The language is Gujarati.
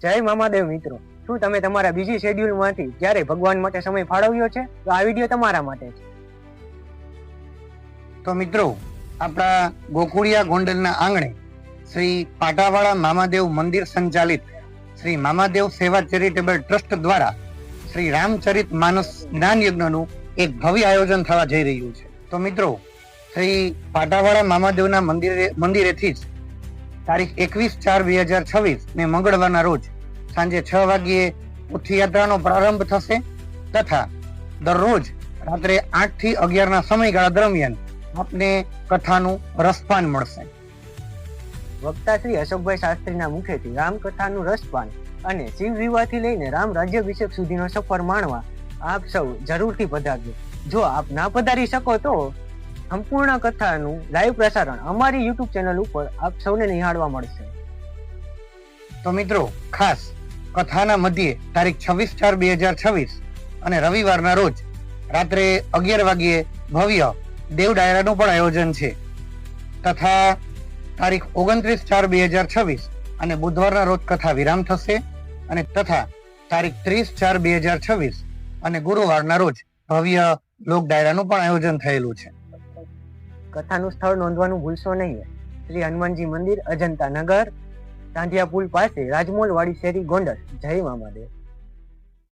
જય મામાદેવ મિત્રો, શું તમે તમારા બીજી શેડ્યુલમાંથી ક્યારે ભગવાન માટે સમય ફાળવ્યો છે? તો આ વિડીયો તમારા માટે છે. તો મિત્રો, આપણા ગોકુળિયા ગોંડલના આંગણે શ્રી પાટાવાળા મામાદેવ મંદિર સંચાલિત શ્રી મામાદેવ સેવા ચેરિટેબલ ટ્રસ્ટ દ્વારા શ્રી રામચરિત માનસ જ્ઞાન યજ્ઞનું એક ભવ્ય આયોજન થવા જઈ રહ્યું છે. તો મિત્રો, શ્રી પાટાવાળા મામાદેવના મંદિરેથી જ તારીખ 21/4/2026 ને મંગળવારના રોજ સાંજે 6 વાગ્યે ઉઠયાત્રાનો પ્રારંભ થશે તથા દરરોજ રાત્રે 8 થી 11 ના સમયગાળા દરમિયાન આપને કથાનું રસપાન મળશે. વક્તા શ્રી અશોકભાઈ શાસ્ત્રીના મુખેથી રામકથાનું રસપાન અને શિવ વિવાહથી લઈને રામ રાજ્યાભિષેક સુધીનો સફર માણવા આપ સૌ જરૂરથી પધારજો. જો આપ ના પધારી શકો તો સંપૂર્ણ કથાનું લાઈવ પ્રસારણ અમારી YouTube ચેનલ ઉપર આપ સૌને નિહાળવા મળશે. તો મિત્રો, ખાસ કથાના મધ્યે તારીખ 26/4/2026 અને રવિવારના રોજ રાત્રે 11 વાગ્યે ભવ્ય દેવ ડાયરાનું પણ આયોજન છે તથા તારીખ 29/4/2026 અને બુધવારના રોજ કથા વિરામ થશે અને તથા તારીખ 30/4/2026 અને ગુરુવારના રોજ ભવ્ય લોક ડાયરાનું પણ આયોજન થયેલું છે. કથાનું સ્થળ નોંધવાનું ભૂલશો નહીં. શ્રી હનુમાનજી મંદિર, અજંતા નગર, તાંડિયા પુલ પાસે, રાજમોલ વાડી શેરી, ગોંડલ. જય મામાદેવ.